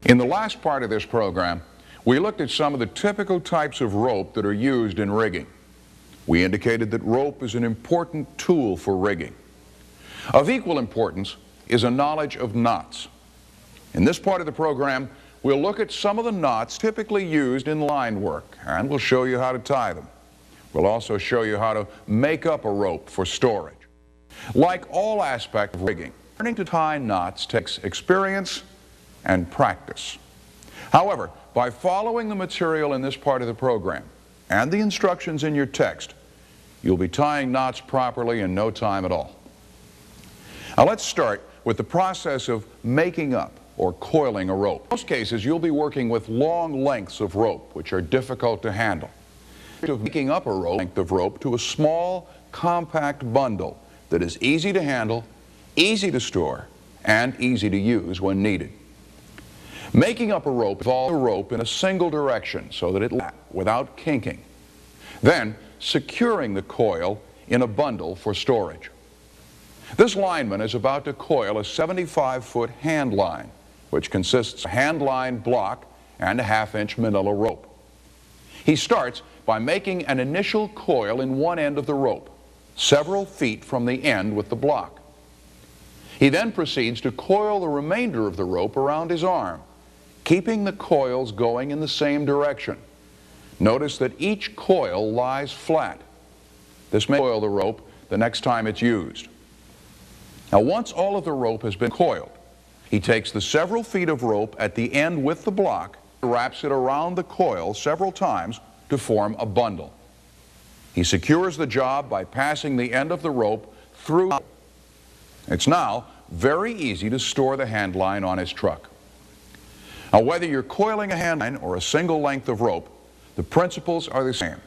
In the last part of this program, we looked at some of the typical types of rope that are used in rigging. We indicated that rope is an important tool for rigging. Of equal importance is a knowledge of knots. In this part of the program, we'll look at some of the knots typically used in line work, and we'll show you how to tie them. We'll also show you how to make up a rope for storage. Like all aspects of rigging, learning to tie knots takes experience and practice. However, by following the material in this part of the program and the instructions in your text, you'll be tying knots properly in no time at all. Now let's start with the process of making up or coiling a rope. In most cases, you'll be working with long lengths of rope, which are difficult to handle. Of making up a length of rope to a small, compact bundle that is easy to handle, easy to store, and easy to use when needed. Making up a rope involves the rope in a single direction so that it lasts without kinking. Then securing the coil in a bundle for storage. This lineman is about to coil a 75-foot hand line, which consists of a hand line block and a half-inch manila rope. He starts by making an initial coil in one end of the rope, several feet from the end with the block. He then proceeds to coil the remainder of the rope around his arm, keeping the coils going in the same direction. Notice that each coil lies flat. This may coil the rope the next time it's used. Now, once all of the rope has been coiled, he takes the several feet of rope at the end with the block, wraps it around the coil several times to form a bundle. He secures the job by passing the end of the rope through. It's now very easy to store the hand line on his truck. Now, whether you're coiling a hand line or a single length of rope, the principles are the same.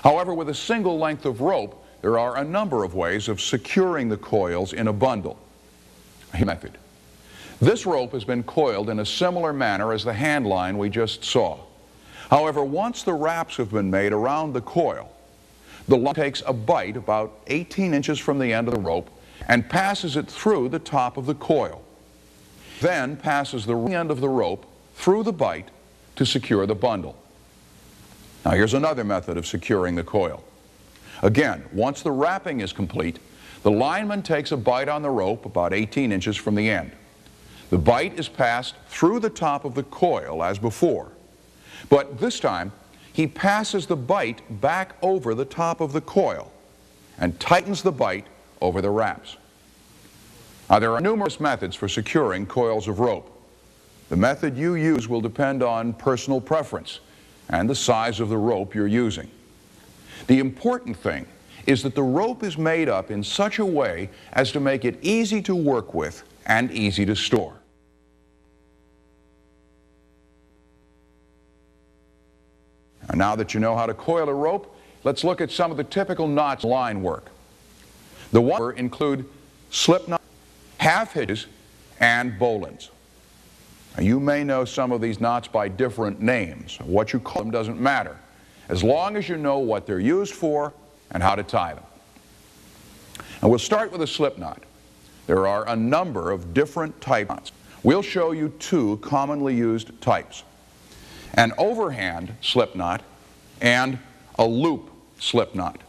However, with a single length of rope, there are a number of ways of securing the coils in a bundle. Method. This rope has been coiled in a similar manner as the hand line we just saw. However, once the wraps have been made around the coil, the line takes a bite about 18 inches from the end of the rope and passes it through the top of the coil. Then passes the end of the rope through the bite to secure the bundle. Now here's another method of securing the coil. Again, once the wrapping is complete, the lineman takes a bite on the rope about 18 inches from the end. The bite is passed through the top of the coil as before, but this time he passes the bite back over the top of the coil and tightens the bite over the wraps. Now, there are numerous methods for securing coils of rope. The method you use will depend on personal preference and the size of the rope you're using. The important thing is that the rope is made up in such a way as to make it easy to work with and easy to store. And now that you know how to coil a rope, let's look at some of the typical knots in line work. The ones include slip knots, half-hitches, and bowlines. Now, you may know some of these knots by different names. What you call them doesn't matter, as long as you know what they're used for and how to tie them. And we'll start with a slip knot. There are a number of different types of knots. We'll show you two commonly used types: an overhand slip knot and a loop slip knot.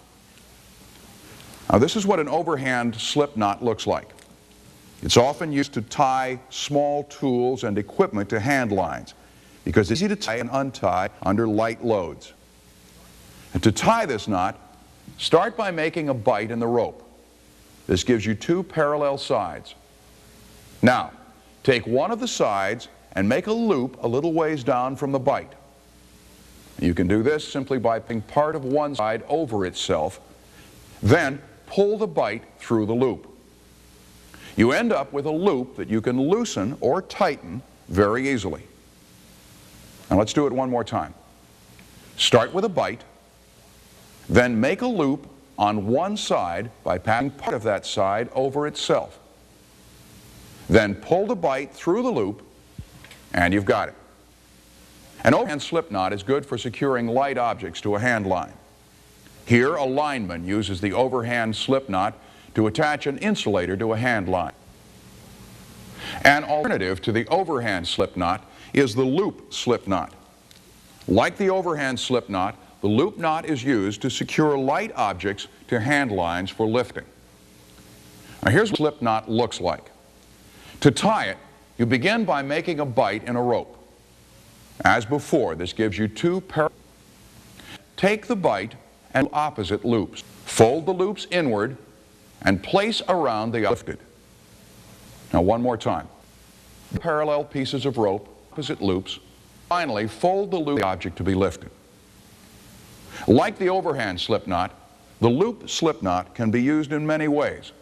Now, this is what an overhand slip knot looks like. It's often used to tie small tools and equipment to hand lines because it's easy to tie and untie under light loads. And to tie this knot, start by making a bite in the rope. This gives you two parallel sides. Now, take one of the sides and make a loop a little ways down from the bite. You can do this simply by putting part of one side over itself, then pull the bite through the loop. You end up with a loop that you can loosen or tighten very easily. Now let's do it one more time. Start with a bite, then make a loop on one side by passing part of that side over itself. Then pull the bite through the loop, and you've got it. An overhand slip knot is good for securing light objects to a hand line. Here, a lineman uses the overhand slip knot to attach an insulator to a hand line. An alternative to the overhand slip knot is the loop slip knot. Like the overhand slip knot, the loop knot is used to secure light objects to hand lines for lifting. Now here's what a slip knot looks like. To tie it, you begin by making a bight in a rope. As before, this gives you two parallel. Take the bight and opposite loops. Fold the loops inward and place around the lifted. Now one more time. Parallel pieces of rope, opposite loops. Finally, fold the loop object to be lifted. Like the overhand slip knot, the loop slip knot can be used in many ways.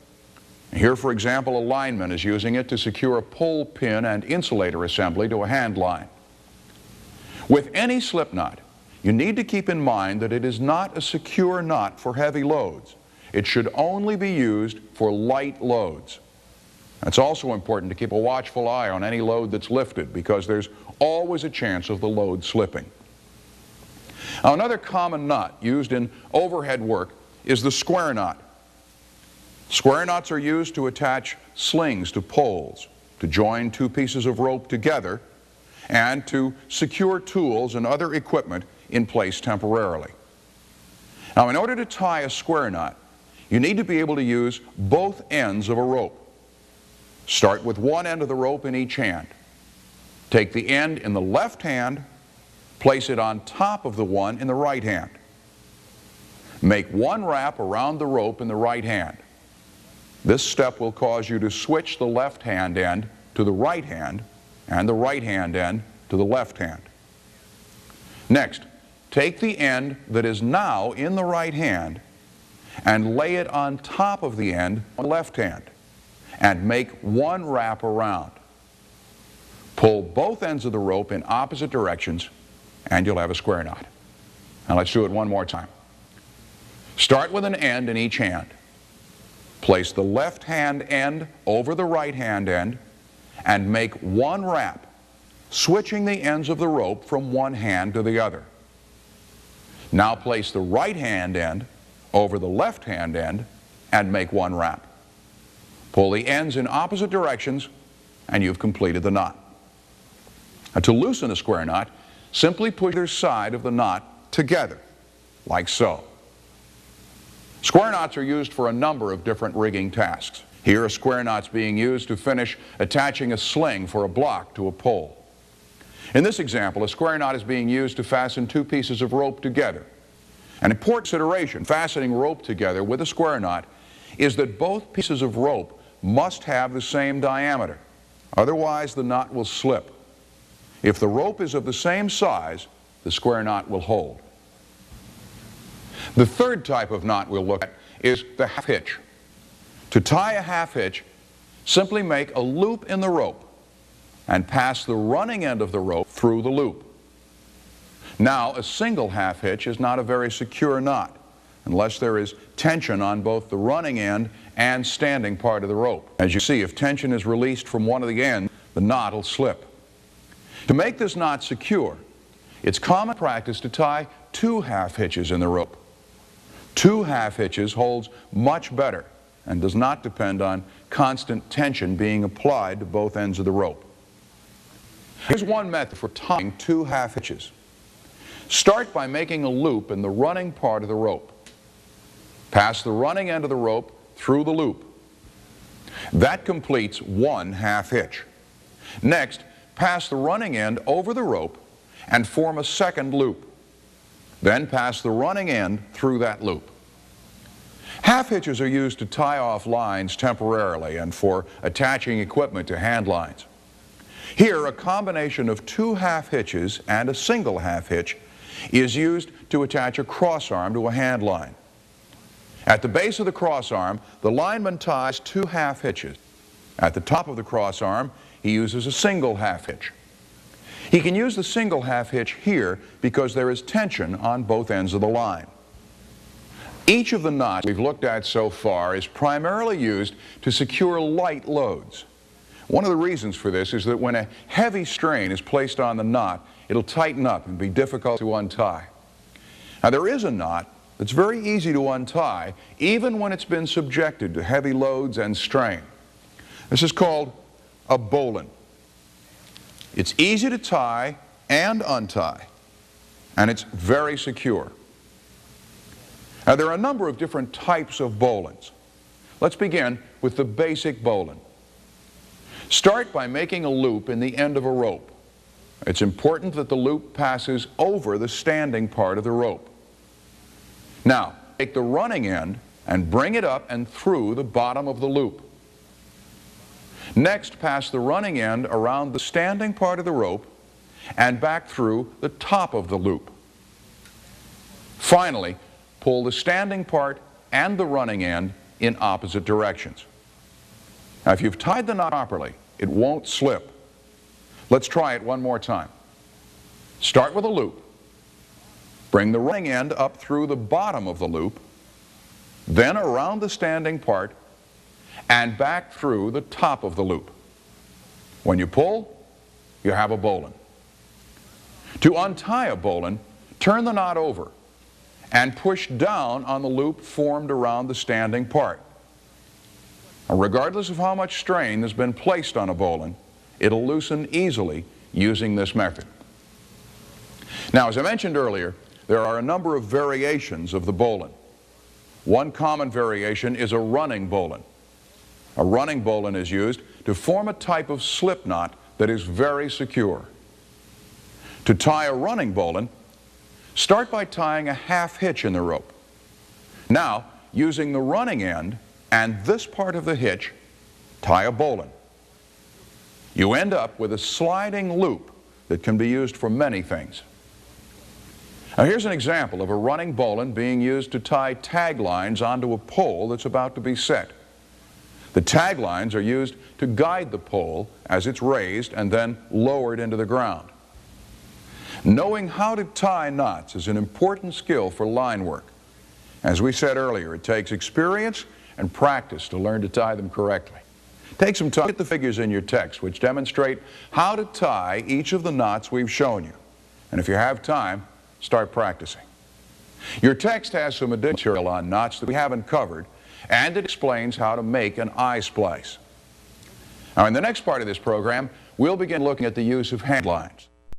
Here, for example, a lineman is using it to secure a pull pin and insulator assembly to a hand line. With any slip knot, you need to keep in mind that it is not a secure knot for heavy loads. It should only be used for light loads. It's also important to keep a watchful eye on any load that's lifted, because there's always a chance of the load slipping. Now, another common knot used in overhead work is the square knot. Square knots are used to attach slings to poles, to join two pieces of rope together, and to secure tools and other equipment in place temporarily. Now, in order to tie a square knot, you need to be able to use both ends of a rope. Start with one end of the rope in each hand. Take the end in the left hand, place it on top of the one in the right hand. Make one wrap around the rope in the right hand. This step will cause you to switch the left hand end to the right hand and the right hand end to the left hand. Next, take the end that is now in the right hand and lay it on top of the end on the left hand and make one wrap around. Pull both ends of the rope in opposite directions and you'll have a square knot. Now let's do it one more time. Start with an end in each hand. Place the left hand end over the right hand end and make one wrap, switching the ends of the rope from one hand to the other. Now place the right hand end over the left hand end and make one wrap. Pull the ends in opposite directions and you've completed the knot. Now, to loosen a square knot, simply push either side of the knot together, like so. Square knots are used for a number of different rigging tasks. Here, a square knot's being used to finish attaching a sling for a block to a pole. In this example, a square knot is being used to fasten two pieces of rope together. An important consideration fastening rope together with a square knot is that both pieces of rope must have the same diameter. Otherwise, the knot will slip. If the rope is of the same size, the square knot will hold. The third type of knot we'll look at is the half-hitch. To tie a half-hitch, simply make a loop in the rope and pass the running end of the rope through the loop. Now, a single half-hitch is not a very secure knot unless there is tension on both the running end and standing part of the rope. As you see, if tension is released from one of the ends, the knot will slip. To make this knot secure, it's common practice to tie two half-hitches in the rope. Two half-hitches holds much better and does not depend on constant tension being applied to both ends of the rope. Here's one method for tying two half-hitches. Start by making a loop in the running part of the rope. Pass the running end of the rope through the loop. That completes one half-hitch. Next, pass the running end over the rope and form a second loop. Then pass the running end through that loop. Half-hitches are used to tie off lines temporarily and for attaching equipment to hand lines. Here, a combination of two half-hitches and a single half-hitch is used to attach a crossarm to a hand line. At the base of the crossarm, the lineman ties two half-hitches. At the top of the crossarm, he uses a single half-hitch. He can use the single half-hitch here because there is tension on both ends of the line. Each of the knots we've looked at so far is primarily used to secure light loads. One of the reasons for this is that when a heavy strain is placed on the knot, it'll tighten up and be difficult to untie. Now, there is a knot that's very easy to untie even when it's been subjected to heavy loads and strain. This is called a bowline. It's easy to tie and untie, and it's very secure. Now, there are a number of different types of bowlines. Let's begin with the basic bowline. Start by making a loop in the end of a rope. It's important that the loop passes over the standing part of the rope. Now, take the running end and bring it up and through the bottom of the loop. Next, pass the running end around the standing part of the rope and back through the top of the loop. Finally, pull the standing part and the running end in opposite directions. Now, if you've tied the knot properly, it won't slip. Let's try it one more time. Start with a loop. Bring the running end up through the bottom of the loop, then around the standing part, and back through the top of the loop. When you pull, you have a bowline. To untie a bowline, turn the knot over and push down on the loop formed around the standing part. Now, regardless of how much strain has been placed on a bowline, it'll loosen easily using this method. Now, as I mentioned earlier, there are a number of variations of the bowline. One common variation is a running bowline. A running bowline is used to form a type of slip knot that is very secure. To tie a running bowline, start by tying a half hitch in the rope. Now, using the running end and this part of the hitch, tie a bowline. You end up with a sliding loop that can be used for many things. Now, here's an example of a running bowline being used to tie tag lines onto a pole that's about to be set. The tag lines are used to guide the pole as it's raised and then lowered into the ground. Knowing how to tie knots is an important skill for line work. As we said earlier, it takes experience and practice to learn to tie them correctly. Take some time to look at the figures in your text which demonstrate how to tie each of the knots we've shown you. And if you have time, start practicing. Your text has some additional material on knots that we haven't covered, and it explains how to make an eye splice. Now, in the next part of this program, we'll begin looking at the use of hand lines.